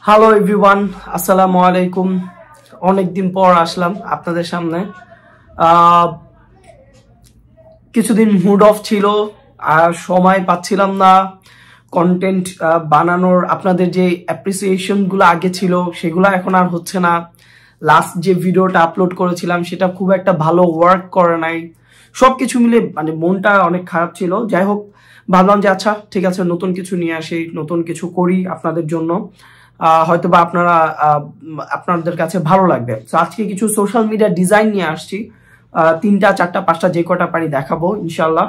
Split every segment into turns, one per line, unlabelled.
Hello everyone, আসসালামু আলাইকুম। অনেকদিন পর আসলাম আপনাদের সামনে। কিছুদিন মুড অফ ছিল, আর সময় পাচ্ছিলাম না কন্টেন্ট বানানোর। আপনাদের যে অ্যাপ্রিসিয়েশনগুলো আগে ছিল সেগুলো এখন আর হচ্ছে না। লাস্ট যে ভিডিওটা আপলোড করেছিলাম সেটা খুব একটা ভালো ওয়ার্ক করে নাই। সবকিছু মিলে মানে মনটা অনেক খারাপ ছিল। যাই হোক, ভাবলাম যে আচ্ছা ঠিক আছে, নতুন কিছু নিয়ে আসি, নতুন কিছু করি আপনাদের জন্য। হয়তোবা আপনাদের কাছে ভালো লাগবে। তো আজকে কিছু সোশ্যাল মিডিয়া ডিজাইন নিয়ে আসছি, 3টা 4টা 5টা যে কটা পারি দেখাবো ইনশাল্লাহ।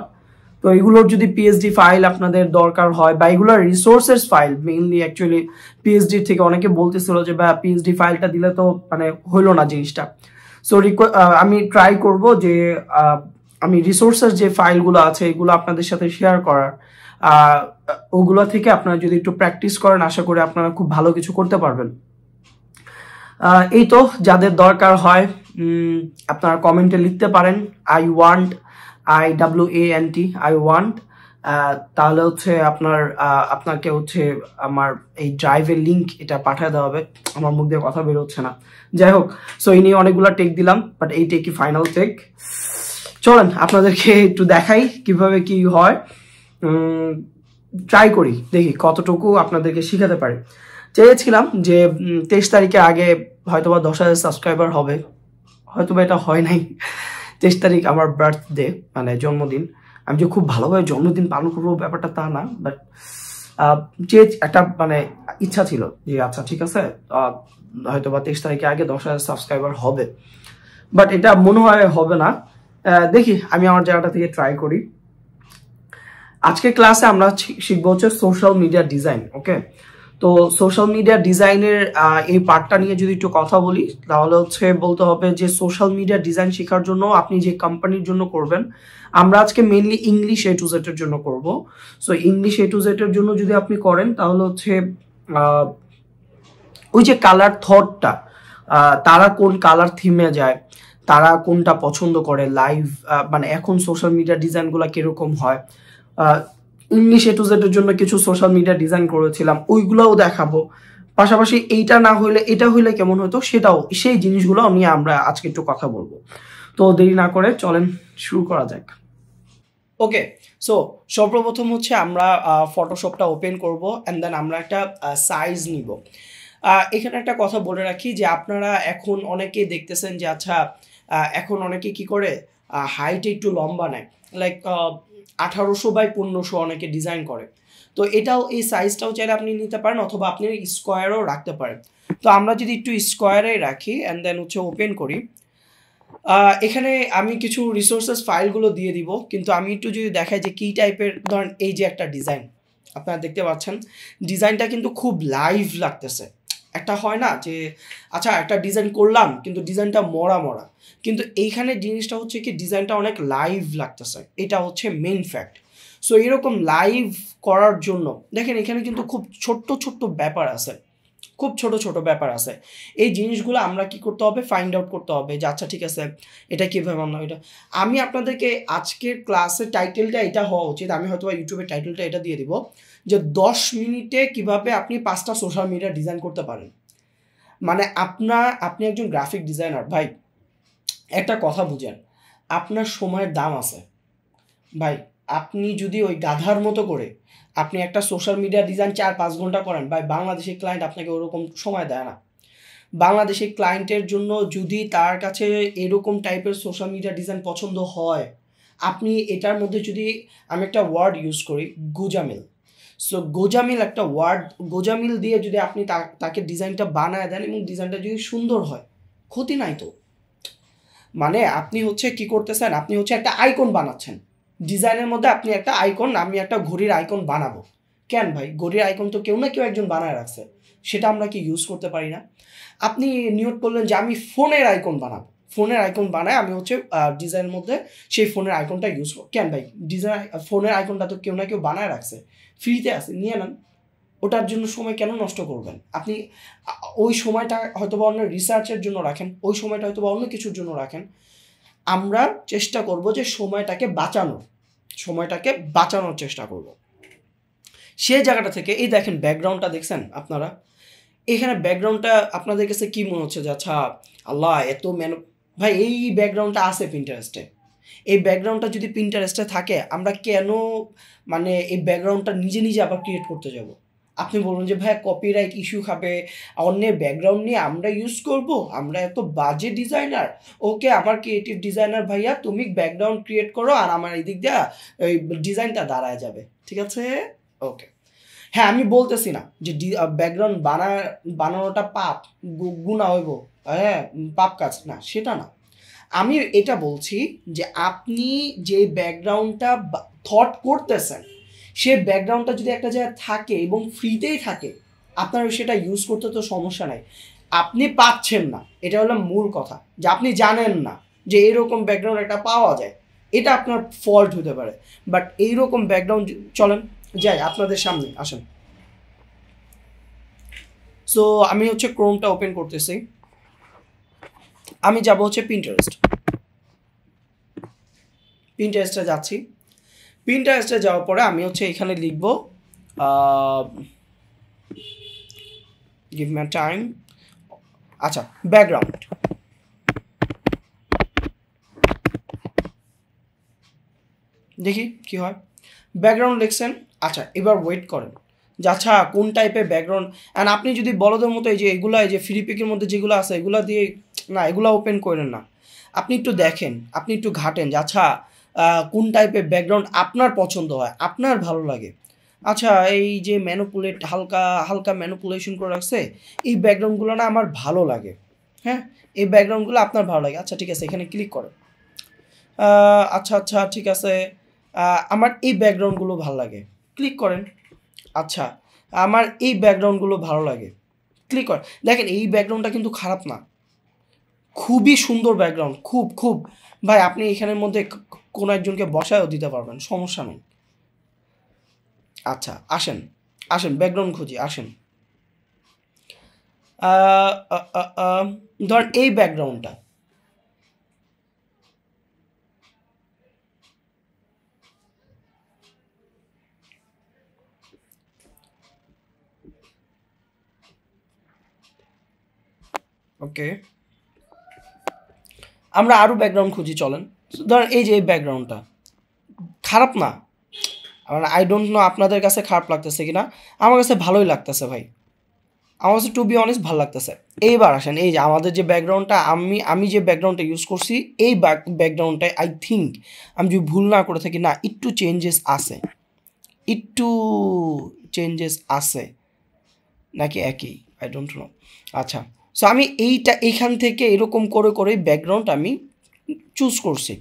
তো এগুলোর যদি পিএইচডি ফাইল আপনাদের দরকার হয় বা এগুলোর resources file, mainly actually PhD থেকে অনেকে বলতেছিল যে বা পিএইচডি ফাইলটা দিলে তো মানে হইলো না জিনিসটা। সো আমি ট্রাই করব যে আমি রিসোর্সেস যে ফাইলগুলো আছে এগুলো আপনাদের সাথে শেয়ার করার। ওগুলো থেকে আপনারা যদি একটু প্র্যাকটিস করেন, আশা করি আপনারা খুব ভালো কিছু করতে পারবেন। এই তো, যাদের দরকার হয় আপনারা কমেন্টে লিখতে পারেন I want, IWANT, I want. তাহলে হচ্ছে আপনাকে হচ্ছে আমার এই ড্রাইভের লিঙ্ক এটা পাঠিয়ে দেওয়া হবে। আমার মুখ দিয়ে কথা বেরোচ্ছে না। যাই হোক, সো এই নিয়ে অনেকগুলো টেক দিলাম, বাট এই টেকই ফাইনাল টেক। চলেন আপনাদেরকে একটু দেখাই কিভাবে কি হয়। ট্রাই করি, দেখি কতটুকু আপনাদেরকে শিখাতে পারি। চেয়েছিলাম যে 23 তারিখের আগে হয়তোবা 10,000 সাবস্ক্রাইবার হবে, হয়তোবা এটা হয় নাই। 23 তারিখ আমার বার্থডে, মানে জন্মদিন। আমি যে খুব ভালোভাবে জন্মদিন পালন করবো ব্যাপারটা তা না, বাট যে একটা মানে ইচ্ছা ছিল যে আচ্ছা ঠিক আছে, হয়তোবা 23 তারিখের আগে 10,000 সাবস্ক্রাইবার হবে, বাট এটা মনে হয় হবে না। দেখি আমি আমার জায়গাটা থেকে ট্রাই করি। আজকে ক্লাসে আমরা শিখবো হচ্ছে সোশ্যাল মিডিয়া ডিজাইন। ওকে, তো সোশ্যাল মিডিয়া ডিজাইনের এই পার্টটা নিয়ে যদি একটু কথা বলি, তাহলে হচ্ছে বলতে হবে যে সোশ্যাল মিডিয়া ডিজাইন শেখার জন্য আপনি যে কোম্পানির জন্য করবেন, আমরা আজকে mainly English A to Z এর জন্য করব। So English A to Z এর জন্য যদি আপনি করেন তাহলে হচ্ছে ওই যে কালার থটটা, তারা কোন কালার থিমে যায়, তারা কোনটা পছন্দ করে, লাইভ মানে এখন সোশ্যাল মিডিয়া ডিজাইনগুলো কিরকম হয়। ইংলিশ A to Z এর জন্য কিছু সোশ্যাল মিডিয়া ডিজাইন করেছিলাম, ওইগুলোও দেখাবো। পাশাপাশি এইটা না হইলে এটা হইলে কেমন হতো সেটাও, সেই জিনিসগুলো নিয়ে আমরা আজকে একটু কথা বলবো। তো দেরি না করে চলেন শুরু করা যাক। ওকে, সো সর্বপ্রথম হচ্ছে আমরা ফটোশপটা ওপেন করব, অ্যান্ড দেন আমরা একটা সাইজ নিব। এখানে একটা কথা বলে রাখি যে আপনারা এখন অনেকেই দেখতেছেন যে আচ্ছা এখন অনেকে কি করে হাইট একটু লম্বা নেয়, লাইক 1800x1500 অনেকে ডিজাইন করে। তো এটাও, এই সাইজটাও চাইলে আপনি নিতে পারেন, অথবা আপনি স্কোয়ারও রাখতে পারেন। তো আমরা যদি একটু স্কোয়ারে রাখি অ্যান্ড দেন হচ্ছে ওপেন করি, এখানে আমি কিছু রিসোর্সেস ফাইলগুলো দিয়ে দিব, কিন্তু আমি একটু যদি দেখাই যে কী টাইপের, ধরেন এই যে একটা ডিজাইন আপনারা দেখতে পাচ্ছেন, ডিজাইনটা কিন্তু খুব লাইভ লাগতেছে। একটা হয় না যে আচ্ছা একটা ডিজাইন করলাম কিন্তু ডিজাইনটা মরা মরা, কিন্তু এইখানে জিনিসটা হচ্ছে কি ডিজাইনটা অনেক লাইভ লাগতেছে, এটা হচ্ছে মেইন ফ্যাক্ট। সো এরকম লাইভ করার জন্য দেখেন এখানে কিন্তু খুব ছোট্ট ছোট্ট ব্যাপার আছে, খুব ছোট ছোট ব্যাপার আছে। এই জিনিসগুলো আমরা কি করতে হবে, ফাইন্ড আউট করতে হবে যে আচ্ছা ঠিক আছে এটা কীভাবে আমরা এটা। আমি আপনাদেরকে আজকের ক্লাসের টাইটেলটা এটা হওয়া উচিত, আমি হয়তো ইউটিউবের টাইটেলটা এটা দিয়ে দিব যে 10 মিনিটে কিভাবে আপনি 5টা সোশ্যাল মিডিয়া ডিজাইন করতে পারেন। মানে আপনি একজন গ্রাফিক ডিজাইনার ভাই, একটা কথা বুঝেন, আপনার সময়ের দাম আছে ভাই। আপনি যদি ওই গাধার মতো করে আপনি একটা সোশ্যাল মিডিয়া ডিজাইন 4-5 ঘন্টা করেন ভাই, বাংলাদেশের ক্লায়েন্ট আপনাকে ওরকম সময় দেয় না। বাংলাদেশের ক্লায়েন্টের জন্য যদি তার কাছে এরকম টাইপের সোশ্যাল মিডিয়া ডিজাইন পছন্দ হয়, আপনি এটার মধ্যে যদি আমি একটা ওয়ার্ড ইউজ করি, গোজামিল। সো গোজামিল একটা ওয়ার্ড, গোজামিল দিয়ে যদি আপনি তাকে ডিজাইনটা বানায় দেন এবং ডিজাইনটা যদি সুন্দর হয়, ক্ষতি নাই তো। মানে আপনি হচ্ছে কি করতেছেন, আপনি হচ্ছে একটা আইকন বানাচ্ছেন ডিজাইনের মধ্যে, আপনি একটা আইকন, আমি একটা ঘড়ির আইকন বানাবো। কেন ভাই, ঘড়ির আইকন তো কেউ না কেউ একজন বানায় রাখছে, সেটা আমরা কি ইউজ করতে পারি না? আপনি নিয়োগ করলেন যে আমি ফোনের আইকন বানাবো, ফোনের আইকন বানায় আমি হচ্ছে ডিজাইনের মধ্যে সেই ফোনের আইকনটা ইউজ করব। কেন ভাই, ডিজাইন ফোনের আইকনটা তো কেউ না কেউ বানায় রাখছে, ফ্রিতে আছে, নিয়ে নেন। ওটার জন্য সময় কেন নষ্ট করবেন? আপনি ওই সময়টা হয়তো বা অন্য রিসার্চের জন্য রাখেন, ওই সময়টা হয়তো বা অন্য কিছুর জন্য রাখেন। আমরা চেষ্টা করব যে সময়টাকে বাঁচানোর চেষ্টা করব। সেই জায়গাটা থেকে এই দেখেন ব্যাকগ্রাউন্ডটা দেখছেন আপনারা, এখানে ব্যাকগ্রাউন্ডটা আপনাদের কাছে কি মনে হচ্ছে যে আচ্ছা আল্লাহ এত ভাই এই ব্যাকগ্রাউন্ডটা আছে পিন্টারেস্টে, এই ব্যাকগ্রাউন্ডটা যদি পিন্টারেস্টে থাকে আমরা কেন মানে এই ব্যাকগ্রাউন্ডটা নিজে নিজে আবার ক্রিয়েট করতে যাব? আপনি বলুন যে ভাই কপিরাইট ইস্যু খাবে, অন্যের ব্যাকগ্রাউন্ড নিয়ে আমরা ইউজ করব, আমরা এত বাজে ডিজাইনার। ওকে আমার ক্রিয়েটিভ ডিজাইনার ভাইয়া তুমি ব্যাকগ্রাউন্ড ক্রিয়েট করো আর আমার এই দিক দিয়ে ওই ডিজাইনটা দাঁড়ায় যাবে, ঠিক আছে? ওকে, হ্যাঁ আমি বলতেছি না যে ব্যাকগ্রাউন্ড বানানোটা পাপ, গুনাহ হইব, হ্যাঁ পাপ কাজ না, সেটা না। আমি এটা বলছি যে আপনি যে ব্যাকগ্রাউন্ডটা থট করতেছেন সে ব্যাকগ্রাউন্ডটা যদি একটা জায়গায় থাকে এবং ফ্রিতেই থাকে, আপনার সেটা ইউজ করতে তো সমস্যা নাই। আপনি পাচ্ছেন না, এটা হলো মূল কথা, যে আপনি জানেন না যে এরকম ব্যাকগ্রাউন্ড একটা পাওয়া যায়, এটা আপনার ফল্ট হতে পারে। বাট এইরকম ব্যাকগ্রাউন্ড চলেন যাই আপনাদের সামনে আসেন। সো আমি হচ্ছে ক্রোমটা ওপেন করতেছি, আমি যাব হচ্ছে পিন্টারেস্টে যাচ্ছি। পিন্টারেস্টে যাওয়ার পরে আমি হচ্ছে এখানে লিখব গিভ মি টাইম, আচ্ছা ব্যাকগ্রাউন্ড, দেখি কি হয়। ব্যাকগ্রাউন্ড লিখছেন, আচ্ছা এবার ওয়েট করেন যে আচ্ছা কোন টাইপের ব্যাকগ্রাউন্ড। অ্যান্ড আপনি যদি বলদের মতো এই যে এগুলো এই যে ফ্রি পিকের মধ্যে যেগুলো আছে এগুলো দিয়ে না, এগুলো ওপেন করেন না, আপনি একটু দেখেন, আপনি একটু ঘাটেন যে আচ্ছা কোন টাইপের ব্যাকগ্রাউন্ড আপনার পছন্দ হয়, আপনার ভালো লাগে। আচ্ছা এই যে হালকা হালকা ম্যানুপুলেশন করে রাখছে এই ব্যাকগ্রাউন্ডগুলো না আমার ভালো লাগে, হ্যাঁ এই ব্যাকগ্রাউন্ডগুলো আপনার ভালো লাগে, আচ্ছা ঠিক আছে এখানে ক্লিক করেন। আচ্ছা আচ্ছা ঠিক আছে, আমার এই ব্যাকগ্রাউন্ডগুলো ভালো লাগে, ক্লিক করেন। আচ্ছা আমার এই ব্যাকগ্রাউন্ডগুলো ভালো লাগে, ক্লিক করেন। দেখেন এই ব্যাকগ্রাউন্ডটা কিন্তু খারাপ না, খুবই সুন্দর ব্যাকগ্রাউন্ড, খুব খুব ভাই আপনি এখানের মধ্যে কোনো একজনকে বসায়ও দিতে পারবেন, সমস্যা নেই। আচ্ছা আসেন আসেন ব্যাকগ্রাউন্ড খুঁজি, আসেন। ধর এই ব্যাকগ্রাউন্ডটা, ওকে আমরা আরও ব্যাকগ্রাউন্ড খুঁজি চলেন। ধরেন এই যে এই ব্যাকগ্রাউন্ডটা খারাপ না, আই ডোন্ট নো আপনাদের কাছে খারাপ লাগতেছে কি না, আমার কাছে ভালোই লাগতেছে ভাই, আমার কাছে টু বি অনেস্ট ভালো লাগতেছে। এইবার আসেন এই যে আমাদের যে ব্যাকগ্রাউন্ডটা আমি যে ব্যাকগ্রাউন্ডটা ইউজ করছি এই ব্যাকগ্রাউন্ডটায় আই থিঙ্ক আমি যদি ভুল না করে থাকি না একটু চেঞ্জেস আছে, একটু চেঞ্জেস আছে নাকি একই, আই ডোন্ট নো। আচ্ছা সো আমি এইখান থেকে এরকম করে করে ব্যাকগ্রাউন্ড আমি চুজ করছি।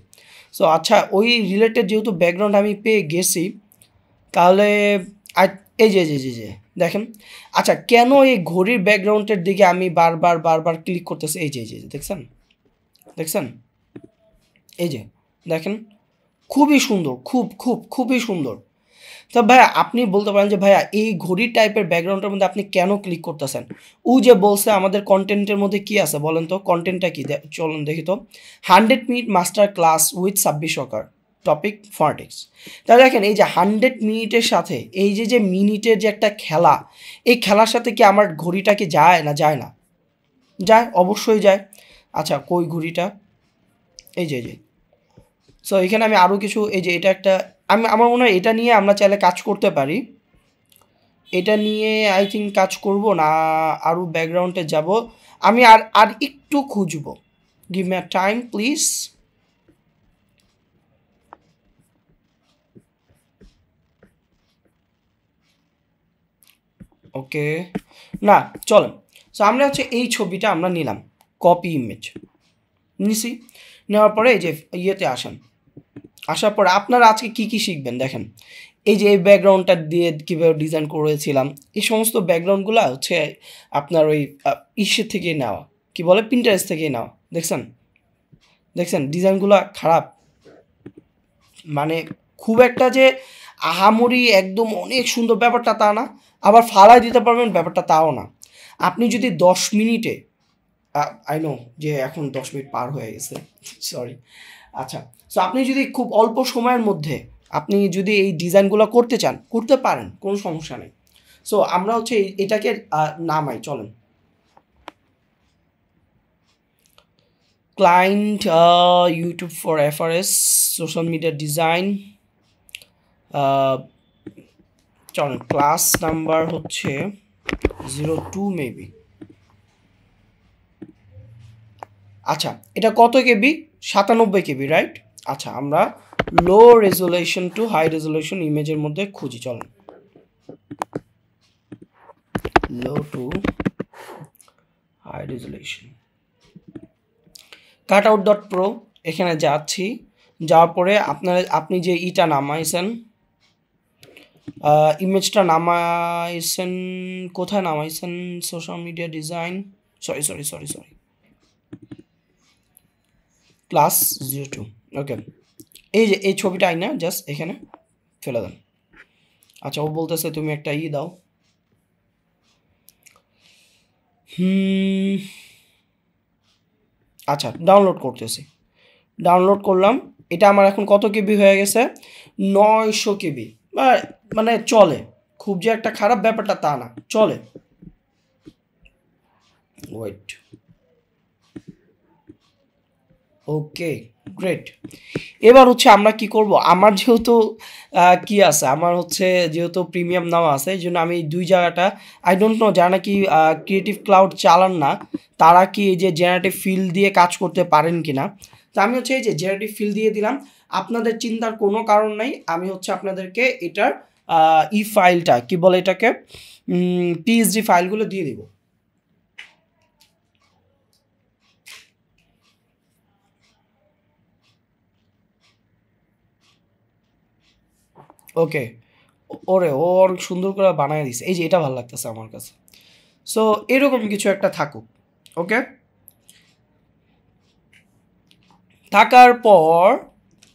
সো আচ্ছা ওই রিলেটেড যেহেতু ব্যাকগ্রাউন্ড আমি পেয়ে গেছি, তাহলে এই যে যে যে যে দেখেন, আচ্ছা কেন এই ঘড়ির ব্যাকগ্রাউন্ডের দিকে আমি বারবার বারবার ক্লিক করতেছি, এই যে এই যে দেখছেন দেখছেন এই যে দেখেন, খুবই সুন্দর, খুব খুব খুবই সুন্দর। তো ভাইয়া আপনি বলতে পারেন যে ভাইয়া এই ঘড়ির টাইপের ব্যাকগ্রাউন্ডের মধ্যে আপনি কেন ক্লিক করতেছেন? ও যে বলছে আমাদের কন্টেন্টের মধ্যে কি আছে বলেন তো, কন্টেন্টটা কি চলুন দেখি তো। 100 minute master class with Sabbir Sarkar, topic phonetics. তাহলে দেখেন এই যে 100 মিনিটের সাথে এই যে যে মিনিটের যে একটা খেলা, এই খেলার সাথে কি আমার ঘড়িটা কি যায় না যায় না? যায়, অবশ্যই যায়। আচ্ছা কই ঘড়িটা, এই যে সো এখানে আমি আরও কিছু এই যে এটা একটা আমার মনে হয় এটা নিয়ে আমরা চাইলে কাজ করতে পারি, এটা নিয়ে আই থিঙ্ক কাজ করব না, আরও ব্যাকগ্রাউন্ডে যাব আমি, আর আর একটু খুঁজব, give me a time please. Okay না চলেন, সো আমরা হচ্ছে এই ছবিটা আমরা নিলাম, কপি ইমেজ নিছি, নেওয়ার পরে এই যে ইয়েতে আসেন, আসার পর আপনারা আজকে কি কি শিখবেন দেখেন। এই যে এই ব্যাকগ্রাউন্ডটা দিয়ে কীভাবে ডিজাইন করেছিলাম, এই সমস্ত ব্যাকগ্রাউন্ডগুলো হচ্ছে আপনার ওই ইসের থেকে নেওয়া, কি বলে পিন্টারেস্ট থেকে নেওয়া, দেখছেন দেখছেন ডিজাইনগুলো খারাপ মানে খুব একটা যে আহামরি একদম অনেক সুন্দর ব্যাপারটা তা না, আবার ফালাই দিতে পারবেন ব্যাপারটা তাও না। আপনি যদি 10 মিনিটে, আই নো যে এখন 10 মিনিট পার হয়ে গেছে, সরি। আচ্ছা সো আপনি যদি খুব অল্প সময়ের মধ্যে আপনি যদি এই ডিজাইনগুলো করতে চান করতে পারেন, কোনো সমস্যা নেই। সো আমরা হচ্ছে এটাকে নামাই, চলেন। Client YouTube for FRS social media design, চলেন ক্লাস নাম্বার হচ্ছে 02 মেবি। আচ্ছা, এটা কত কেবি? 97 কেবি, রাইট? আচ্ছা, আমরা লো রেজুলেশন টু হাই রেজুলেশন ইমেজের মধ্যে খুঁজি, চলেন। Low to high resolution, cutout.pro, এখানে যাচ্ছি। যাওয়ার পরে আপনি যে ইটা নামাইছেন, ইমেজটা নামাইছেন, কোথায় নামাইছেন? Social media design, sorry class 02, okay. এই যে এই ছবিটা আই না, জাস্ট এখানে ফেলে দেন। আচ্ছা, ও বলতেছে তুমি একটা দাও। আচ্ছা, ডাউনলোড করতেছি, ডাউনলোড করলাম। এটা আমার এখন কত কেবি হয়ে গেছে? 900 কেবি। মানে চলে, খুব যে একটা খারাপ ব্যাপারটা তা না, চলে। ওয়েট, ওকে, গ্রেট। এবার হচ্ছে আমরা কি করব, আমার যেহেতু কি আছে, আমার হচ্ছে যেহেতু প্রিমিয়াম নেওয়া আছে, এই জন্য আমি দুই জায়গাটা, আই ডোন্ট নো যারা নাকি ক্রিয়েটিভ ক্লাউড চালান না তারা কি এই যে জেনারেটিভ ফিল দিয়ে কাজ করতে পারেন কি না। তো আমি হচ্ছে এই যে জেনারেটিভ ফিল দিয়ে দিলাম, আপনাদের চিন্তার কোনো কারণ নাই। আমি হচ্ছে আপনাদেরকে এটার ফাইলটা কি বলে এটাকে, পিএসডি ফাইলগুলো দিয়ে দিব। ওকে, ওর সুন্দর করে বানায় দিছে, এই যে এটা ভালো লাগতেছে আমার কাছে। সো এরকম কিছু একটা থাকুক, ওকে। থাকার পর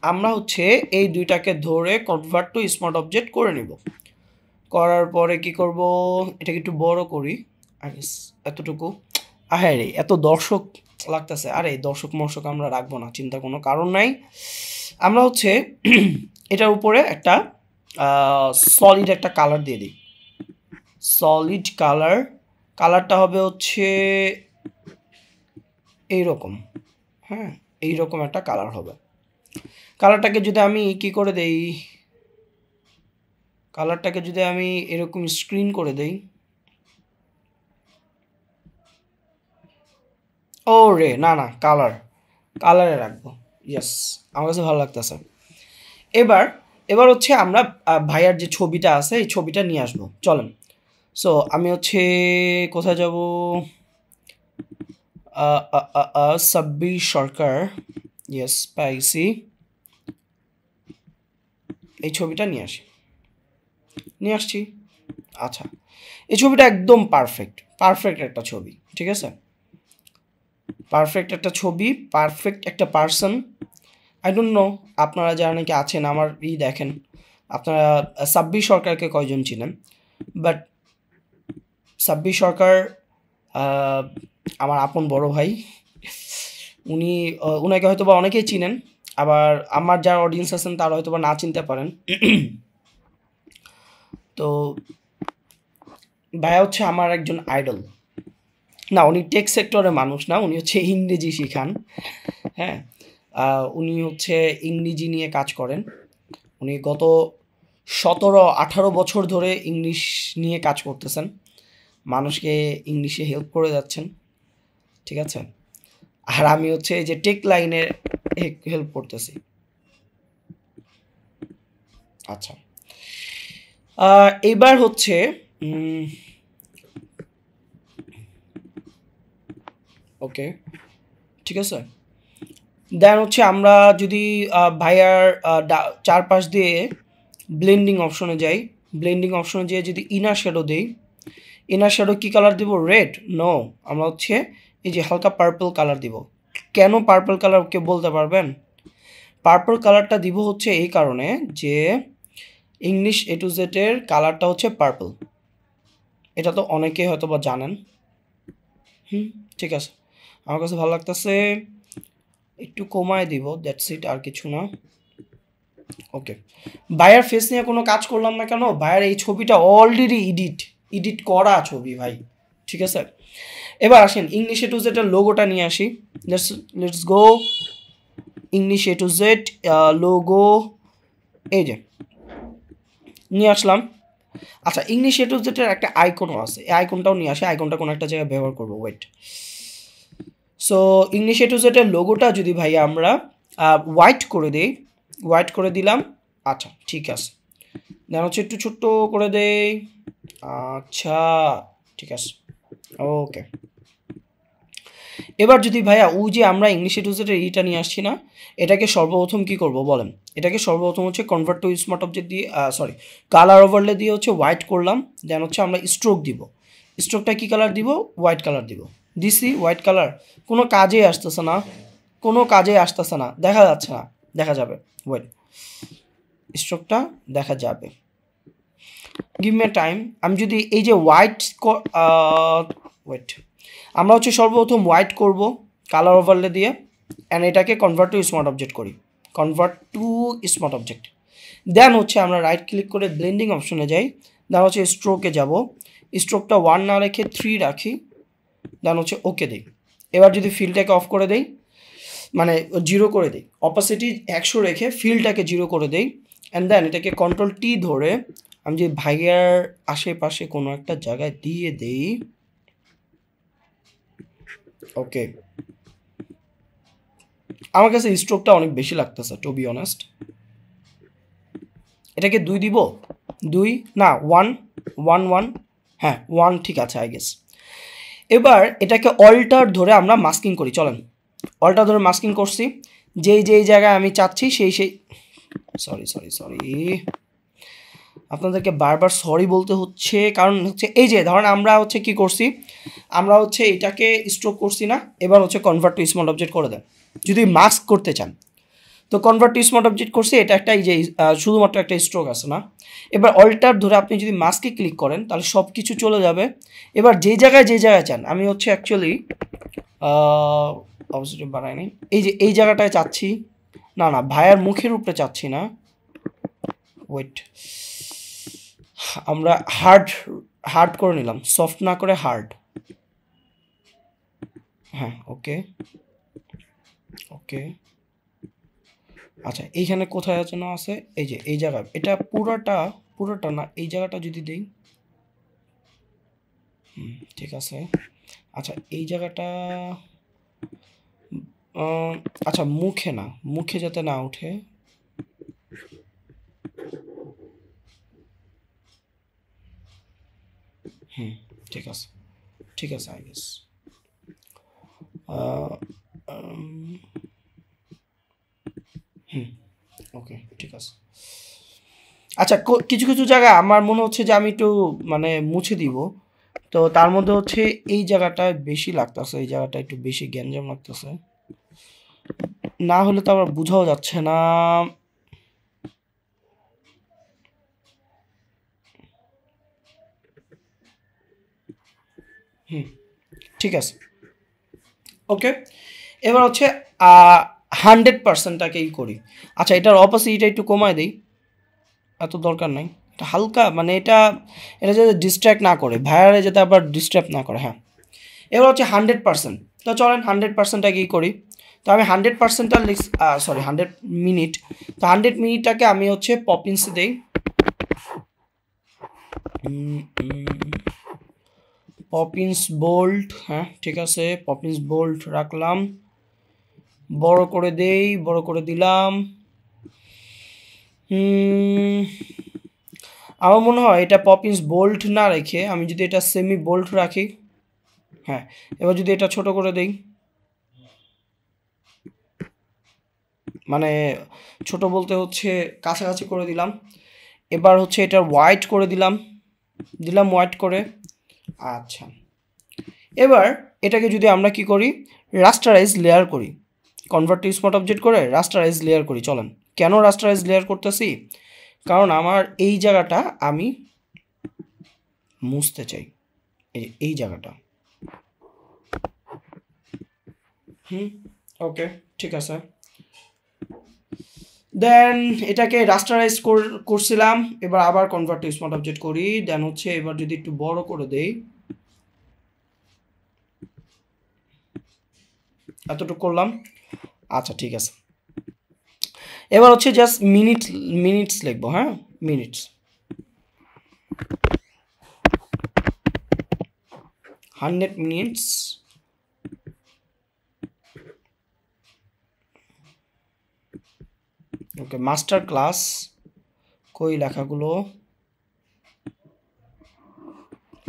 আমরা হচ্ছে এই দুইটাকে ধরে কনভার্ট টু স্মার্ট অবজেক্ট করে নিব। করার পরে কি করব, এটাকে একটু বড় করি, এতটুকু। হ্যাঁ রে, এত দর্শক লাগতেছে, আরে দর্শক মর্শক আমরা রাখবো না, চিন্তা কোনো কারণ নাই। আমরা হচ্ছে এটার উপরে একটা সলিড একটা কালার দিয়ে দিই, সলিড কালারটা হবে হচ্ছে এইরকম, হ্যাঁ এইরকম একটা কালার হবে। কালারটাকে যদি আমি কি করে দেই, কালারটাকে যদি আমি এরকম স্ক্রিন করে দেই, ও রে না কালারে রাখবো, ইয়েস, আমার কাছে ভালো লাগতেছে। এবার হচ্ছে আমরা ভাইয়ার যে ছবিটা আছে এই ছবিটা নিয়ে আসবো, চলেন। সো আমি হচ্ছে কোথায় যাব, সাব্বির সরকার, ইয়েস পাইছি, এই ছবিটা নিয়ে আসছি। আচ্ছা, এই ছবিটা একদম পারফেক্ট একটা ছবি, ঠিক আছে, পারফেক্ট একটা ছবি, পারফেক্ট একটা পার্সন। আই ডোন্ট নো আপনারা যারা নাকি আছেন আমার দেখেন, আপনারা সাব্বির সরকারকে কয়জন চিনেন, বাট সাব্বির সরকার আমার আপন বড় ভাই, উনাকে হয়তো বা অনেকেই চিনেন, আবার আমার যারা অডিয়েন্স আছেন তারা হয়তো বা না চিনতে পারেন। তো ভাইয়া হচ্ছে আমার একজন আইডল না, উনি টেক সেক্টরের মানুষ না, উনি হচ্ছে ইংরেজি শিখান, হ্যাঁ উনি হচ্ছে ইংরেজি নিয়ে কাজ করেন। উনি গত 17-18 বছর ধরে ইংলিশ নিয়ে কাজ করতেছেন, মানুষকে ইংলিশে হেল্প করে যাচ্ছেন, ঠিক আছে। আর আমি হচ্ছে এই যে টেক লাইনে হেল্প করতেছি। আচ্ছা, এবার হচ্ছে ওকে, ঠিক আছে। দেন হচ্ছে আমরা যদি ভাইয়ার চারপাশ দিয়ে ব্লেন্ডিং অপশনে যাই, ব্লেন্ডিং অপশনে যেয়ে যদি ইনার শ্যাডো দিই, ইনার শ্যাডো কী কালার দিব, রেড? নো, আমরা হচ্ছে এই যে হালকা পার্পল কালার দিব। কেন পার্পল কালার কে বলতে পারবেন? পার্পল কালারটা দিব হচ্ছে এই কারণে যে ইংলিশ A to Z এর কালারটা হচ্ছে পার্পল, এটা তো অনেকেই হয়তো বা জানেন। ঠিক আছে, আমার কাছে ভালো লাগতেছে, একটু কমায় দিব, দ্যাটস ইট, আর কিছু না। ওকে, বায়ার ফেস নিয়ে কোনো কাজ করলাম না কেন, বায়ার এই ছবিটা অলরেডি এডিট, এডিট করা ছবি ভাই, ঠিক আছে। এবার আসেন ইংলিশ এ টু জেড এর লোগোটা নিয়ে আসি। Let's go English A to Z logo, এই যে নিয়ে আসলাম। আচ্ছা ইংলিশ এ টু জেড এর একটা আইকনও আছে, এই আইকনটাও নিয়ে আসি, আইকনটা কোনো একটা জায়গায় ব্যবহার করবো, wait. So English A to Z এর লোগোটা যদি ভাই আমরা হোয়াইট করে দিই, হোয়াইট করে দিলাম, আচ্ছা ঠিক আছে, দেন হচ্ছে একটু ছোট্ট করে দেই, আচ্ছা ঠিক আছে, ওকে। এবার যদি ভাইয়া ওই যে আমরা ইংলিশ এ টু জেড এর এইটা নিয়ে আসছি না, এটাকে সর্বপ্রথম কি করব বলেন, এটাকে সর্বপ্রথম হচ্ছে কনভার্ট টু স্মার্ট অবজেক্ট দিয়ে সরি কালার ওভারলে দিয়ে হচ্ছে হোয়াইট করলাম, দেন হচ্ছে আমরা স্ট্রোক দিব, স্ট্রোকটা কি কালার দিব, হোয়াইট কালার দিব, দিছি হোয়াইট কালার, কোনো কাজে আসতেছে না, কোনো কাজে আসতেছে না, দেখা যাচ্ছে না, দেখা যাবে, ওয়েট, স্ট্রোকটা দেখা যাবে, গিভ মি টাইম। আমি যদি এই যে হোয়াইট ওয়েট, আমরা হচ্ছে সর্বপ্রথম হোয়াইট করব কালার ওভারলে দিয়ে, অ্যান্ড এটাকে কনভার্ট টু স্মার্ট অবজেক্ট করি, কনভার্ট টু স্মার্ট অবজেক্ট, দেন হচ্ছে আমরা রাইট ক্লিক করে ব্লেন্ডিং অপশনে যাই, দেন হচ্ছে স্ট্রোকে যাব, স্ট্রোকটা 1 না রেখে 3 রাখি, দেন হচ্ছে ওকে দিই। এবার যদি ফিলটাকে অফ করে দেই, মানে 0 করে দিই, অপাসিটি 100 রেখে ফিলটাকে 0 করে দেই, অ্যান্ড দেন এটাকে কন্ট্রোল টি ধরে আমি যে ভাইয়ার আশেপাশে কোনো একটা জায়গায় দিয়ে দেই, ওকে। আমার কাছে স্ট্রোকটা অনেক বেশি লাগতেছে টু বি অনেস্ট, এটাকে 2 দিব, 2 না 1 1 1, হ্যাঁ 1 ঠিক আছে আই গেস। এবার এটাকে অল্টার ধরে আমরা মাস্কিং করি, চলেন অল্টার ধরে মাস্কিং করছি, যেই যেই জায়গায় আমি চাচ্ছি সেই সেই, সরি সরি সরি আপনাদেরকে বারবার সরি বলতে হচ্ছে, কারণ হচ্ছে এই যে ধরেন আমরা হচ্ছে কি করছি, আমরা হচ্ছে এটাকে স্ট্রোক করছি না, এবার হচ্ছে কনভার্ট টু স্মল অবজেক্ট করে দেন যদি মাস্ক করতে চান, তো কনভার্ট টু স্মল অবজেক্ট করছি, এটা একটা এই যে শুধুমাত্র একটা স্ট্রোক আছে না, এবার অল্টার ধরে আপনি যদি মাস্কে ক্লিক করেন তাহলে সব কিছু চলে যাবে। এবার যেই জায়গায় চান, আমি হচ্ছে অ্যাকচুয়ালি অবশ্যই বানাই নাই, এই যে এই জায়গাটায় চাচ্ছি, না না ভাইয়ার মুখের উপরে চাচ্ছি না, ওয়েট, আমরা হার্ড হার্ড করে নিলাম, সফট না করে হার্ড, হ্যাঁ ওকে ওকে। আচ্ছা এইখানে কোথায় যেন আছে, এই যে এই জায়গা, এটা পুরোটা না, এই জায়গাটা যদি দেই, ঠিক আছে। আচ্ছা এই জায়গাটা আচ্ছা মুখে না, মুখে যাতে না ওঠে, ঠিক আছে ঠিক আছে আই গেস, ওকে ঠিক আছে। আচ্ছা কিছু কিছু জায়গা আমার মনে হচ্ছে যে আমি একটু মানে মুছে দিব, তো তার মধ্যে হচ্ছে এই জায়গাটায় বেশি লাগতেছে, এই জায়গাটা একটু বেশি গ্যাঞ্জাম লাগতেছে, না হলে তো আবার বোঝাও যাচ্ছে না, ঠিক আছে ওকে। এবার হচ্ছে 100%টাকেই করি, আচ্ছা এটার অপোজিট একটু কমায় দিই, এত দরকার নাই, এটা হালকা মানে এটা যাতে ডিস্ট্র্যাক্ট না করে, ভাইয়ারে যাতে আবার ডিস্ট্র্যাক্ট না করে, হ্যাঁ। এবার হচ্ছে 100%, তো চলেন 100%টাকেই করি, তো আমি 100%টা সরি 100 মিনিট, তো 100 মিনিটটাকে আমি হচ্ছে পপিন্স দেই, পপিন্স বোল্ট, হ্যাঁ ঠিক আছে পপিন্স বোল্ট রাখলাম, বড় করে দেই, বড় করে দিলাম, আমার মনে হয় এটা পপিন্স বোল্ট না রেখে আমি যদি এটা সেমি বোল্ট রাখি, হ্যাঁ। এবার যদি এটা ছোট করে দেই, মানে ছোট বলতে হচ্ছে কাছাকাছি করে দিলাম, এবার হচ্ছে এটা হোয়াইট করে দিলাম হোয়াইট করে, আচ্ছা। এবার এটাকে যদি আমরা কি করি, রাস্টারাইজ লেয়ার করি, কনভার্ট টু স্মার্ট অবজেক্ট করে রাস্টারাইজ লেয়ার করি, চলেন। কেন রাস্টারাইজ লেয়ার করতেছি, কারণ আমার এই জায়গাটা আমি মুছতে চাই, এই জায়গাটা, ওকে ঠিক আছে। দেন এটাকে রাস্টারাইজ করছিলাম, এবার আবার কনভার্ট টু স্মার্ট অবজেক্ট করি। দেন হচ্ছে এবার যদি একটু বড় করে দেই, এতটুকু করলাম। আচ্ছা ঠিক আছে, এবার হচ্ছে জাস্ট মিনিটস লিখবো। হ্যাঁ, মিনিটস 100 মিনিটস। ওকে, মাস্টার ক্লাস কই লেখাগুলো,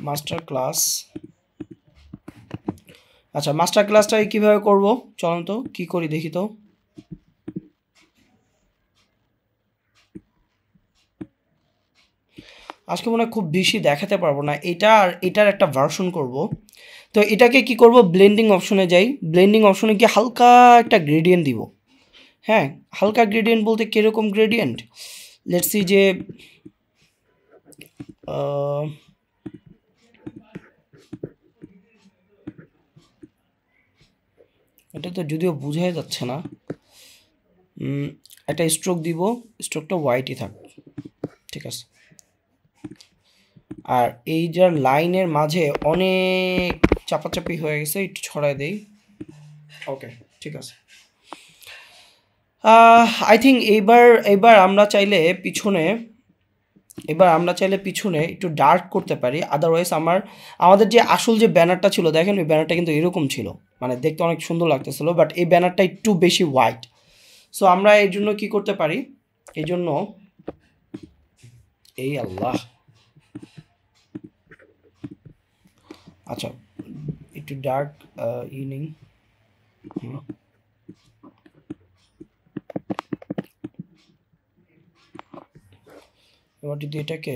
মাস্টার ক্লাস। আচ্ছা, মাস্টার ক্লাসটাকে কিভাবে করব, চলুন তো কি করি দেখি তো। আজকে মনে হয় খুব বেশি দেখাতে পারবো না, এটা আর এটার একটা ভার্সন করব। তো এটাকে কি করব, ব্লেন্ডিং অপশনে যাই, ব্লেন্ডিং অপশনে গিয়ে হালকা একটা গ্রেডিয়েন্ট দিব। হ্যাঁ, হালকা গ্রেডিয়েন্ট বলতে কীরকম গ্রেডিয়েন্ট, লেটস সি যে এটা তো যদিও বোঝাই যাচ্ছে না, একটা স্ট্রোক দিব, স্ট্রোকটা হোয়াইটই থাক, ঠিক আছে। আর এই যার লাইনের মাঝে অনেক চাপাচাপি হয়ে গেছে, একটু ছড়াই দেই। ওকে, ঠিক আছে। আই থিঙ্ক এইবার আমরা চাইলে পিছনে একটু ডার্ক করতে পারি। আদারওয়াইজ আমাদের যে আসল যে ব্যানারটা ছিল, দেখেন ওই ব্যানারটা কিন্তু এরকম ছিল, মানে দেখতে অনেক সুন্দর লাগতেছিল, বাট এই ব্যানারটা একটু বেশি হোয়াইট। সো আমরা এর জন্য কি করতে পারি, এই জন্য এই আল্লাহ, আচ্ছা একটু ডার্ক ইনিং, এবার যদি এটাকে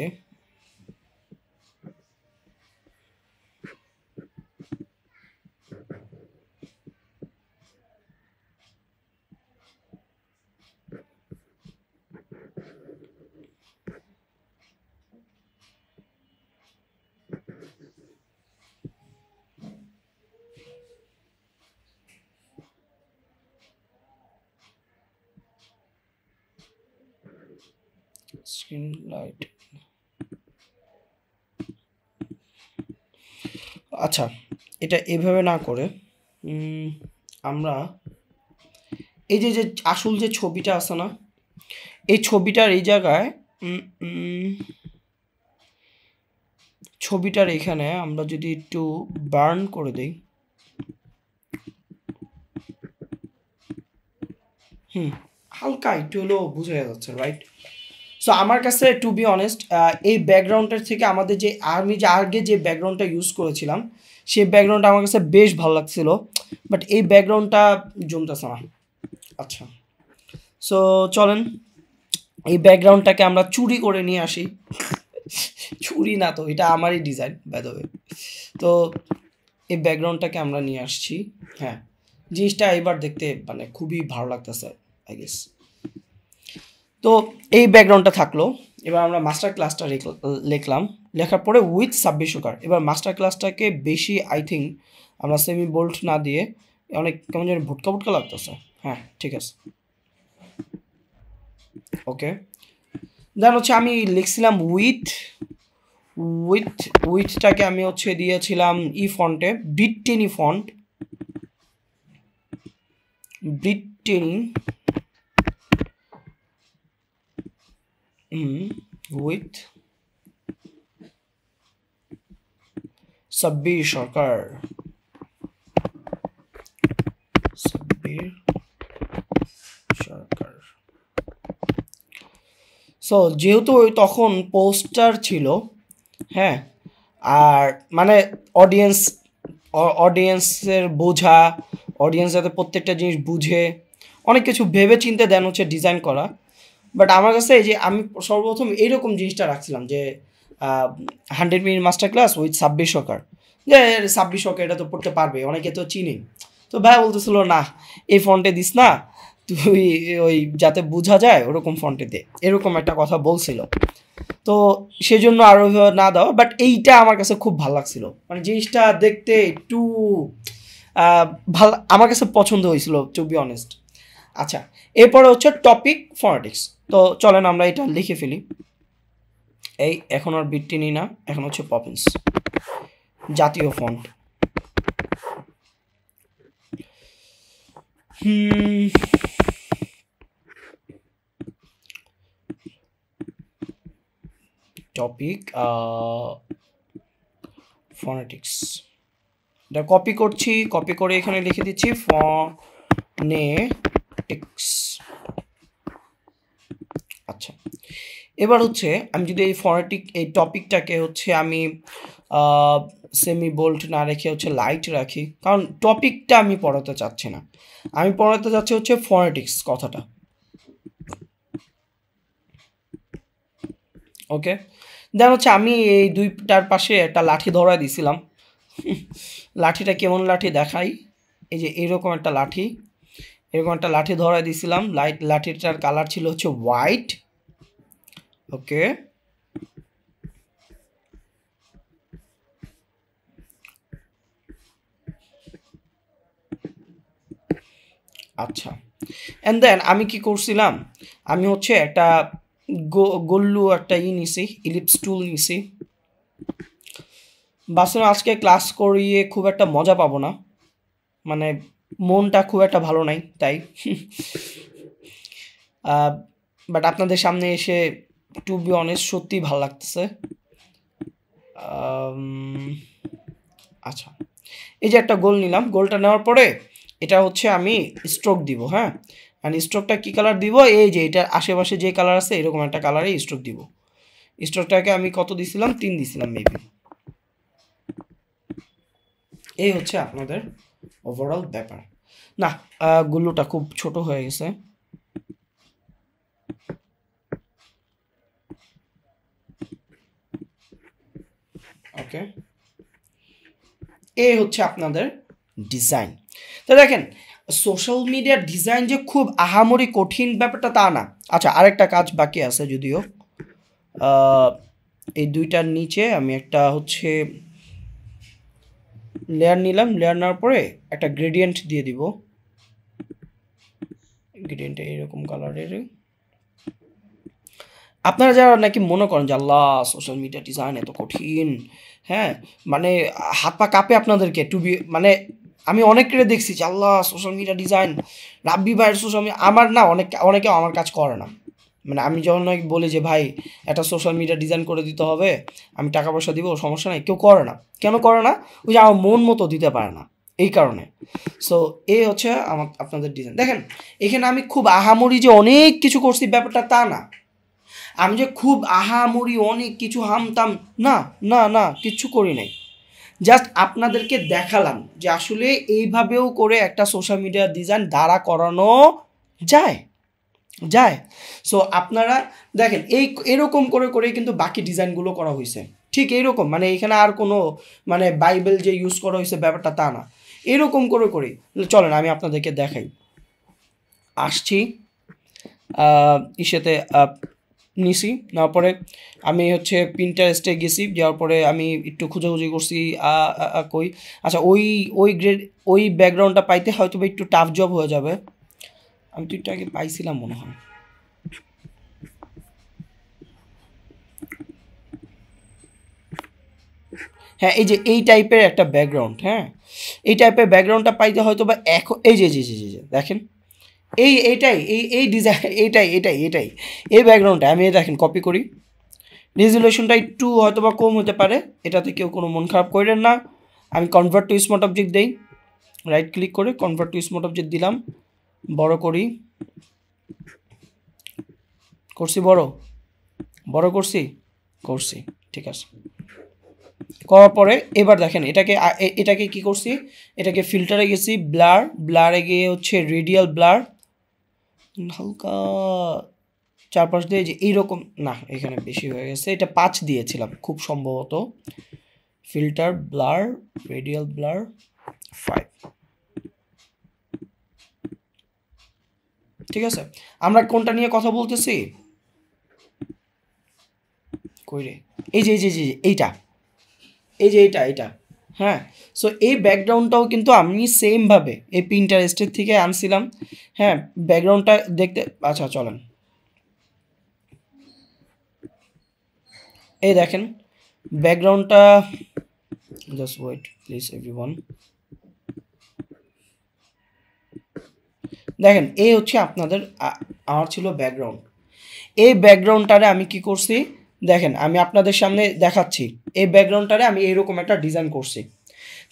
স্ক্রিন লাইট, আচ্ছা এটা এভাবে না করে আমরা এই যে আসল যে ছবিটা আছে না, এই ছবিটার এই জায়গায় ছবিটার এখানে আমরা যদি একটু বার্ন করে দেই, হালকা একটু হলেও বোঝা যাচ্ছে, রাইট? সো আমার কাছে টু বি অনেস্ট এই ব্যাকগ্রাউন্ডের থেকে আমাদের যে আমি যে আগে যে ব্যাকগ্রাউন্ডটা ইউজ করেছিলাম সেই ব্যাকগ্রাউন্ডটা আমার কাছে বেশ ভালো লাগছিল, বাট এই ব্যাকগ্রাউন্ডটা জমতেছে না। আচ্ছা, সো চলেন এই ব্যাকগ্রাউন্ডটাকে আমরা চুরি করে নিয়ে আসি। চুরি না তো, এটা আমারই ডিজাইন বাই দ্য ওয়ে। তো এই ব্যাকগ্রাউন্ডটাকে আমরা নিয়ে আসছি। হ্যাঁ, জিনিসটা এবার দেখতে মানে খুবই ভালো লাগতেছে আই গেস। তো এই ব্যাকগ্রাউন্ডটা থাকলো, এবার আমরা মাস্টার ক্লাসটা লিখলাম, লেখার পরে উইথ 26 সকার। এবার মাস্টার ক্লাসটাকে বেশি আই থিঙ্ক আমরা সেমি বোল্ড না দিয়ে, অনেক কেমন যেন ভুটকা ভুটকা লাগতেছে। হ্যাঁ ঠিক আছে, ওকে। দেন হচ্ছে আমি লিখছিলাম উইথটাকে আমি হচ্ছে দিয়েছিলাম ফন্টে, ব্রিটেনি ফন্ট, ব্রিটেনি উইথ 26 সরকার, 26 সরকার। সো যেহেতু তখন পোস্টার ছিল, হ্যাঁ, আর মানে অডিয়েন্সের বোঝা, অডিয়েন্স যাতে প্রত্যেকটা জিনিস বুঝে, অনেক কিছু ভেবে চিন্তে দেন হচ্ছে ডিজাইন করা। বাট আমার কাছে এই যে আমি সর্বপ্রথম এইরকম জিনিসটা রাখছিলাম যে 100 মিনিট মাস্টার ক্লাস উইথ 26 সরকার, যে 26 সরকার এটা তো পড়তে পারবে, অনেকে তো চিনি। তো ভাই বলতেছিল না এই ফন্টে দিস না তুই, ওই যাতে বোঝা যায় ওরকম ফন্টে দে, এরকম একটা কথা বলছিল। তো সেজন্য আরও না দেওয়া, বাট এইটা আমার কাছে খুব ভালো লাগছিল, মানে জিনিসটা দেখতে একটু ভালো আমার কাছে পছন্দ হয়েছিল টু বি অনেস্ট। আচ্ছা, এরপরে হচ্ছে টপিক ফনেটিক্স। তো চলেন আমরা এটা লিখে ফেলি। এই এখন আর বিটটি নিই না, এখন হচ্ছে পপিন্স জাতীয় ফন্ট। টপিক ফনেটিক্স, এটা কপি করছি, কপি করে এখানে লিখে দিচ্ছি ফনেটিক্স। আচ্ছা, এবার হচ্ছে আমি যদি এই ফনেটিক এই টপিকটাকে হচ্ছে আমি সেমি বোল্ড না রেখে হচ্ছে লাইট রাখি, কারণ টপিকটা আমি পড়াতে চাচ্ছি না, আমি পড়াতে চাচ্ছি হচ্ছে ফনেটিক্স কথাটা। ওকে, দেন হচ্ছে আমি এই দুইটার পাশে একটা লাঠি ধরা দিছিলাম। লাঠিটা কেমন লাঠি দেখাই, এই যে এরকম একটা লাঠি, এরকম একটা লাঠি ধরা দিছিলাম। লাঠিটার কালার ছিল হচ্ছে হোয়াইট। ওকে, আচ্ছা, অ্যান্ড দেন আমি কি করছিলাম, আমি হচ্ছে একটা গোল্লু একটা নিছি, ইলিপস টুল নিছি। বাসে আজকে ক্লাস করিয়ে খুব একটা মজা পাবো না, মানে মনটা খুব একটা ভালো নাই তাই। বাট আপনাদের সামনে এসে টু বি অনেস্ট সত্যিই ভালো লাগতেছে। আচ্ছা, এই যে একটা গোল নিলাম, গোলটা নেওয়ার পরে এটা হচ্ছে আমি স্ট্রোক দিব। হ্যাঁ, অ্যান্ড স্ট্রোকটা কী কালার দিব, এই যে এটার আশেপাশে যে কালার আছে এরকম একটা কালারে স্ট্রোক দিব। স্ট্রোকটাকে আমি কত দিছিলাম, 3 দিছিলাম মেবি। এই হচ্ছে আপনাদের ওভারঅল ব্যাপার। না, গুলোটা খুব ছোট হয়ে গেছে। ওকে, এই হচ্ছে আপনাদের ডিজাইন। তো দেখেন সোশ্যাল মিডিয়ার ডিজাইন যে খুব আহামরি কঠিন ব্যাপারটা তা না। আচ্ছা, আরেকটা কাজ বাকি আছে যদিও, এই দুইটার নিচে আমি একটা হচ্ছে লেয়ার নিলাম, লেয়ার নেওয়ার পরে একটা গ্রেডিয়েন্ট দিয়ে দিব। গ্রেডিয়েন্টটা এরকম কালারের। আপনারা যারা নাকি মনে করেন যে আল্লাহ সোশ্যাল মিডিয়া ডিজাইন এত কঠিন, হ্যাঁ মানে হাত পা কাঁপে আপনাদেরকে টু বি, মানে আমি অনেককে দেখছি যে আল্লাহ সোশ্যাল মিডিয়া ডিজাইন, রাব্বি ভাইয়ের সোশ্যাল মিডিয়া, আমার না অনেকে আমার কাজ করে না। মানে আমি যখন বলি যে ভাই একটা সোশ্যাল মিডিয়া ডিজাইন করে দিতে হবে, আমি টাকা পয়সা দিব, সমস্যা নাই, কেউ করে না। কেন করে না? ওই যে আমার মন মতো দিতে পারে না, এই কারণে। সো এই হচ্ছে আপনাদের ডিজাইন। দেখেন এখানে আমি খুব আহামরি যে অনেক কিছু করছি ব্যাপারটা তা না, আমি যে খুব আহামরি অনেক কিছু হামতাম না, না না কিচ্ছু করি নাই। জাস্ট আপনাদেরকে দেখালাম যে আসলে এইভাবেও করে একটা সোশ্যাল মিডিয়া ডিজাইন দাঁড়া করানো যায়। সো আপনারা দেখেন এরকম করে করে কিন্তু বাকি ডিজাইনগুলো করা হয়েছে ঠিক এইরকম, মানে এখানে আর কোনো মানে বাইবেল যে ইউজ করা হয়েছে ব্যাপারটা তা না, এরকম করে করে। চলেন আমি আপনাদেরকে দেখাই। আসছি ইসেতে নিছি, নেওয়ার পরে আমি হচ্ছে পিন্টারেস্টে গেছি, যাওয়ার পরে আমি একটু খুঁজাখুঁজি করছি কই। আচ্ছা, ওই ব্যাকগ্রাউন্ডটা পাইতে হয়তো একটু টাফ জব হয়ে যাবে। আমি তো একটু আগে পাইছিলাম মনে হয়। হ্যাঁ, এই যে এই টাইপের একটা ব্যাকগ্রাউন্ড, হ্যাঁ এই টাইপের ব্যাকগ্রাউন্ডটা পাইতে হয়তো বা এখন এই যে দেখেন এই ডিজাইন এটাই এই ব্যাকগ্রাউন্ডটা আমি দেখেন কপি করি। রেজুলেশনটা একটু হয়তো বা কম হতে পারে, এটাতে কেউ কোনো মন খারাপ করেন না। আমি কনভার্ট টু স্মার্ট অবজেক্ট দেই, রাইট ক্লিক করে কনভার্ট টু স্মার্ট অবজেক্ট দিলাম, বড় করি, করছি বড় করছি ঠিক আছে। করার পরে এবার দেখেন এটাকে কি করছি, এটাকে ফিল্টারে গেছি, ব্লারে গিয়ে হচ্ছে রেডিয়াল ব্লার, হালকা চারপাশ দিয়ে যে এইরকম, না এখানে বেশি হয়ে গেছে, এটা 5 দিয়েছিলাম খুব সম্ভবত। ফিল্টার ব্লার রেডিয়াল ব্লার 5, ঠিক আছে। আমরা কোনটা নিয়ে কথা বলতেছি, কই রে, এই যে এইটা, এই যে এইটা হ্যাঁ, সো এই ব্যাকগ্রাউন্ডটাও কিন্তু আমি সেমভাবে এই পিন্টারেস্টের থেকে আনছিলাম। হ্যাঁ, ব্যাকগ্রাউন্ডটা দেখতে, আচ্ছা চলেন, এই দেখেন ব্যাকগ্রাউন্ডটা, জাস্ট ওয়েট প্লিজ এভরিওয়ান। দেখেন এই হচ্ছে আপনাদের আমার ছিল ব্যাকগ্রাউন্ড। এই ব্যাকগ্রাউন্ডটারে আমি কি করছি দেখেন, আমি আপনাদের সামনে দেখাচ্ছি। এই ব্যাকগ্রাউন্ডটারে আমি এইরকম একটা ডিজাইন করছি।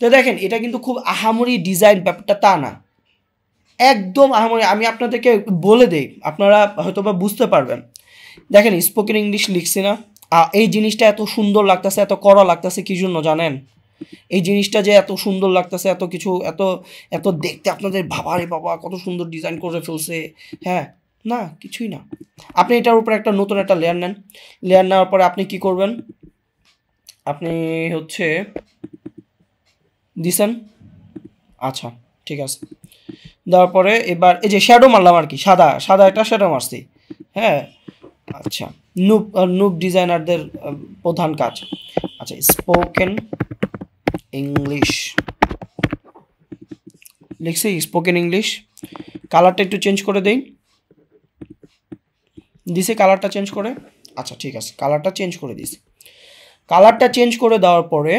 তো দেখেন এটা কিন্তু খুব আহামরি ডিজাইন ব্যাপারটা তা না, একদম আহামরি। আমি আপনাদেরকে বলে দেই, আপনারা হয়তো বা বুঝতে পারবেন। দেখেন স্পোকেন ইংলিশ লিখছি না, এই জিনিসটা এত সুন্দর লাগতেছে, এত কড়া লাগতেছে কি জন্য জানেন? এই জিনিসটা যে এত সুন্দর লাগতেছে, এত কিছু, এত এত দেখতে আপনাদের বাবারে বাবা কত সুন্দর ডিজাইন করে ফেলছে, হ্যাঁ, না কিছুই না। আপনি এটার উপরে একটা নতুন একটা লেয়ার নেন। লেয়ার নেওয়ার পরে আপনি কি করবেন, আপনি হচ্ছে দিছেন, আচ্ছা ঠিক আছে, দেওয়ার পরে এবার এই যে শ্যাডো মারলাম আর কি, সাদা সাদা একটা শ্যাডো মারছি। হ্যাঁ, আচ্ছা, নুব নুব ডিজাইনারদের প্রধান কাজ। আচ্ছা, স্পোকেন ইংলিশ লিখছি, স্পোকেন ইংলিশ। কালারটা একটু চেঞ্জ করে দেই, দিছে কালারটা চেঞ্জ করে, আচ্ছা ঠিক আছে, কালারটা চেঞ্জ করে দিছি। কালারটা চেঞ্জ করে দেওয়ার পরে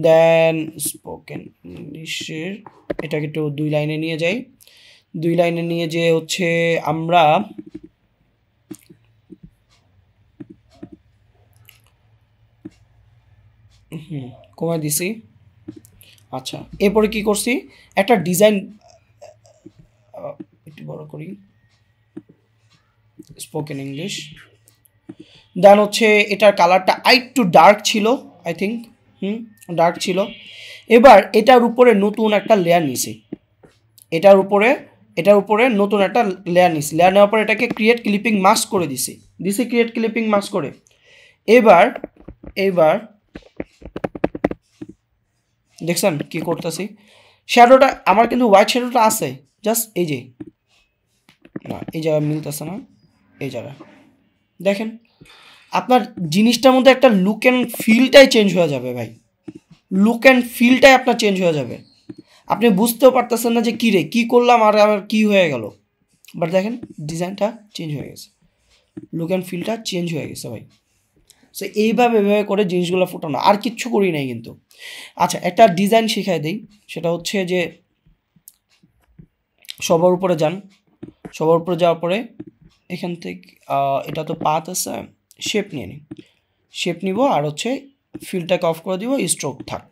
দেন স্পোকেন ইংলিশের এটাকে একটু 2 লাইনে নিয়ে যাই। 2 লাইনে নিয়ে যে হচ্ছে আমরা কমায় দিছি। আচ্ছা, এরপরে কি করছি, একটা ডিজাইন একটু বড় করি, স্পোকেন ইংলিশ। দেন হচ্ছে এটার কালারটা একটু ডার্ক ছিল, আই থিঙ্ক, ডার্ক ছিল। এবার এটার উপরে নতুন একটা লেয়ার নিছি, এটার উপরে নতুন একটা লেয়ার নিছি। লেয়ার নেওয়ার পর এটাকে ক্রিয়েট ক্লিপিং মাস্ক করে দিছি, ক্রিয়েট ক্লিপিং মাস্ক করে। এবার দেখছেন কি করতেছি, শ্যাডোটা আমার কিন্তু হোয়াইট শ্যাডোটা আছে, জাস্ট এই যে না, এই জায়গায় মিলতেছে না, এই জায়গায় দেখেন আপনার জিনিসটার মধ্যে একটা লুক অ্যান্ড ফিলটাই চেঞ্জ হয়ে যাবে ভাই, লুক অ্যান্ড ফিলটাই আপনার চেঞ্জ হয়ে যাবে। আপনি বুঝতেও পারতেছেন না যে কী রে কী করলাম আর আমার কী হয়ে গেল, বাট দেখেন ডিজাইনটা চেঞ্জ হয়ে গেছে, লুক অ্যান্ড ফিলটা চেঞ্জ হয়ে গেছে ভাই। সো এইভাবে এভাবে করে জিনিসগুলো ফুটানো, আর কিচ্ছু করি নাই কিন্তু। আচ্ছা, একটা ডিজাইন শিখাই দিই, সেটা হচ্ছে যে সবার উপরে যান, সবার উপরে যাওয়ার পরে এখান থেকে এটা তো পাথ আছে, শেপ নিয়ে নিই, শেপ নিব আর হচ্ছে ফিলটাকে অফ করে দিব, স্ট্রোক থাক।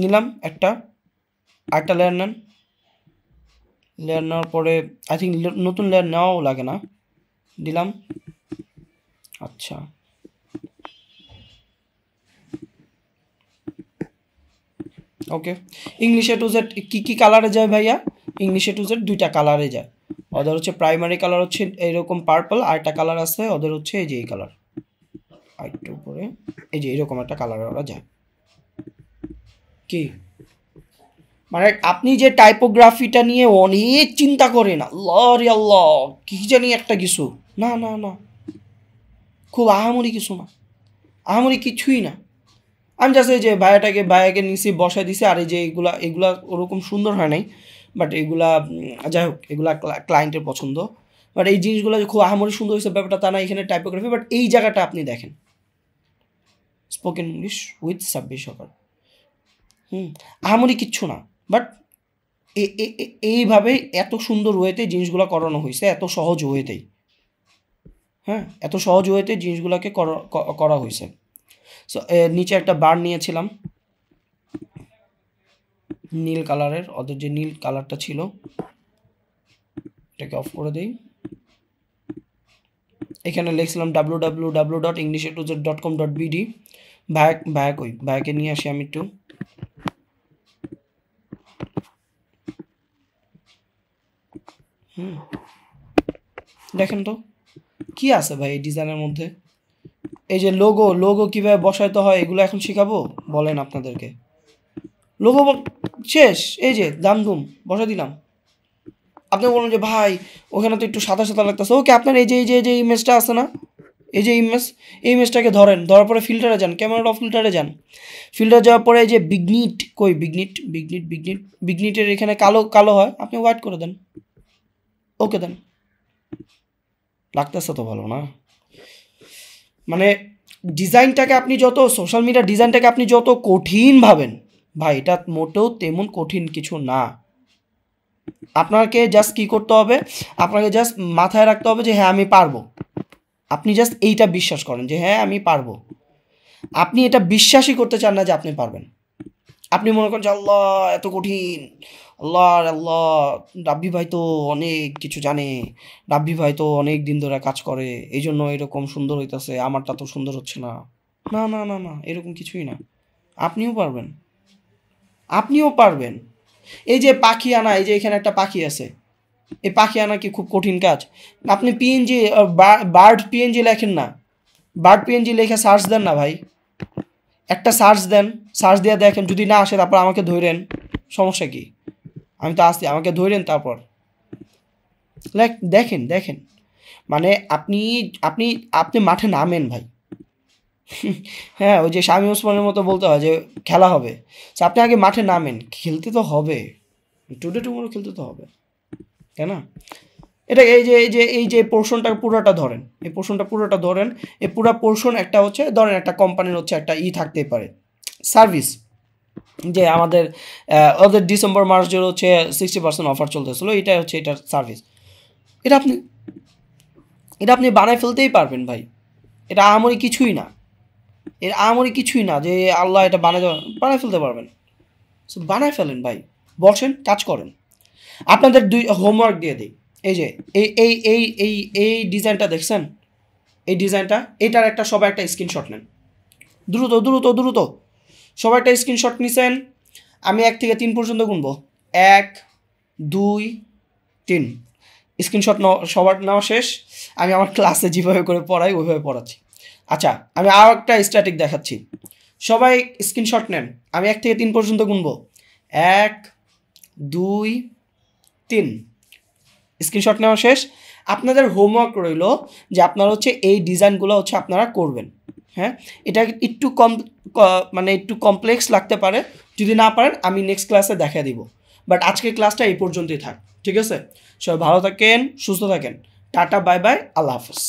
নিলাম একটা, আরেকটা লেয়ার নেন। লেয়ার নেওয়ার পরে আই থিঙ্ক নতুন লেয়ার নেওয়াও লাগে না, দিলাম। আচ্ছা, ওকে। ইংলিশে টু জেড কী কালারে যায় ভাইয়া? ইংলিশে টু জেড 2টা কালারে যায়। ওদের হচ্ছে প্রাইমারি কালার হচ্ছে এইরকম পার্পল, আর একটা কালার আছে ওদের হচ্ছে এই যে এই কালার, আর একটু উপরে এই যে এরকম একটা কালারে ওরা যায়। কি মানে আপনি যে টাইপোগ্রাফিটা নিয়ে অনেক চিন্তা করেন, আল্লাহ রে আল্লাহ কি জানি একটা কিছু, না না না, খুব আহামরি কিছু না, আহামরি কিছুই না। আমি জাস্ট এই যে ভাইয়াকে নিচে বসায় দিছি, আর এই যে এগুলা ওরকম সুন্দর হয় নাই, বাট এগুলা যাই হোক, এগুলা ক্লায়েন্টের পছন্দ। বাট এই জিনিসগুলো যে খুব আহামরি সুন্দর হয়েছে ব্যাপারটা তা না, এখানে টাইপোগ্রাফি, বাট এই জায়গাটা আপনি দেখেন স্পোকেন ইংলিশ উইথ সাব্বির সরকার, আহামরি কিচ্ছু না, বাট এইভাবে এত সুন্দর ওয়েতে জিনিসগুলো করানো হয়েছে, এত সহজ ওয়েতেই, হ্যাঁ, এত সহজ ওয়েতে জিনিসগুলোকে করা হয়েছে। সো নিচে একটা বার নিয়েছিলাম নীল কালারের, ওদের যে নীল কালারটা ছিল, এটাকে অফ করে দিই। এখানে লিখছিলাম www.englishatozed.com.bd। ভাইয়াকে নিয়ে আসি আমি একটু, দেখেন তো কি আছে ভাই এই ডিজাইনের মধ্যে। এই যে লোগো কীভাবে বসাইতে হয় এগুলো এখন শেখাবো, বলেন আপনাদেরকে। লোগো শেষ, এই যে দামধুম বসা দিলাম। আপনি বলুন যে ভাই ওখানে তো একটু সাদা সাদা লাগতেছে, ওকে আপনার এই যে ইমেজটা আছে না, এই যে ইমেজ, এই ইমেজটাকে ধরেন, ধরার পরে ফিল্টারে যান, ক্যামেরা অফ ফিল্টারে যান। ফিল্টার যাওয়ার পরে এই যে বিগনিট, কই বিগনিটের এখানে কালো কালো হয়, আপনি হোয়াইট করে দেন, ওকে দেন। লাগতেছে তো ভালো না? মানে ডিজাইনটাকে আপনি যত, সোশ্যাল মিডিয়া ডিজাইনটাকে আপনি যত কঠিন ভাবেন ভাই, এটা মোটেও তেমন কঠিন কিছু না। আপনাকে জাস্ট কী করতে হবে, আপনাকে জাস্ট মাথায় রাখতে হবে যে হ্যাঁ আমি পারবো। আপনি জাস্ট এইটা বিশ্বাস করেন যে হ্যাঁ আমি পারবো। আপনি এটা বিশ্বাসই করতে চান না যে আপনি পারবেন। আপনি মনে করেন যে আল্লাহ এত কঠিন, আল্লাহ আল্লাহ, রাব্বি ভাই তো অনেক কিছু জানে, রাব্বি ভাই তো অনেক দিন ধরে কাজ করে, এই জন্য এরকম সুন্দর হইতেছে, আমারটা তো সুন্দর হচ্ছে না। না না না না, এরকম কিছুই না। আপনিও পারবেন, আপনিও পারবেন। এই যে পাখি আনা, এই যে এখানে একটা পাখি আছে, এই পাখি আনা কি খুব কঠিন কাজ? আপনি পিএনজি, বার্ড পিএনজি লেখেন না, বার্ড পিএনজি লেখে সার্চ দেন না ভাই, একটা সার্চ দেন, সার্চ দিয়ে দেখেন, যদি না আসে তারপর আমাকে ধরেন, সমস্যা কি? আমি তো আসছি, আমাকে ধরেন, তারপর দেখেন দেখেন। মানে আপনি আপনি আপনি মাঠে নামেন ভাই। হ্যাঁ, ওই যে শামীম ওসমানের মতো বলতে হয় যে খেলা হবে, আপনি আগে মাঠে নামেন, খেলতে তো হবে, টুডে টুমোরো খেলতে তো হবে, তাই না? এটা এই যে পোর্শনটা পুরোটা ধরেন, এই পোর্শনটা পুরোটা ধরেন, এই পুরো পোর্শন একটা হচ্ছে, ধরেন একটা কোম্পানির হচ্ছে একটা থাকতেই পারে, সার্ভিস, যে আমাদের ওদের ডিসেম্বর মাস জুড়ে হচ্ছে 60% অফার চলতেছিল, এটা হচ্ছে এটার সার্ভিস। এটা আপনি বানায় ফেলতেই পারবেন ভাই, এটা আমারই কিছুই না, এর আমারই কিছুই না যে আল্লাহ এটা বানায় ফেলতে পারবেন। সো বানায় ফেলেন ভাই, বসেন, কাজ করেন। আপনাদের হোমওয়ার্ক দিয়ে দিই, এই যে এই এই এই এই এই ডিজাইনটা দেখছেন, এই ডিজাইনটা, এটার একটা সবাই একটা স্ক্রিনশট নেন, দ্রুত দ্রুত দ্রুত, সবাই একটা স্ক্রিনশট নিছেন। আমি 1 থেকে 3 পর্যন্ত গুনবো, 1 2 3, স্ক্রিনশট সবার নেওয়া শেষ। আমি আমার ক্লাসে যেভাবে করে পড়াই ওইভাবে পড়াচ্ছি। আচ্ছা, আমি আরও একটা স্ট্যাটিক দেখাচ্ছি, সবাই স্ক্রিনশট নেন। আমি 1 থেকে 3 পর্যন্ত গুনবো, 1 2 3, স্ক্রিনশট নেওয়া শেষ। আপনাদের হোমওয়ার্ক রইল যে আপনারা হচ্ছে এই ডিজাইনগুলো হচ্ছে আপনারা করবেন। হ্যাঁ, এটা একটু মানে একটু কমপ্লেক্স লাগতে পারে, যদি না পারেন আমি নেক্সট ক্লাসে দেখা দিব, বাট আজকের ক্লাসটা এই পর্যন্তই থাক, ঠিক আছে? সবাই ভালো থাকেন, সুস্থ থাকেন, টাটা বাই বাই, আল্লাহ হাফেজ।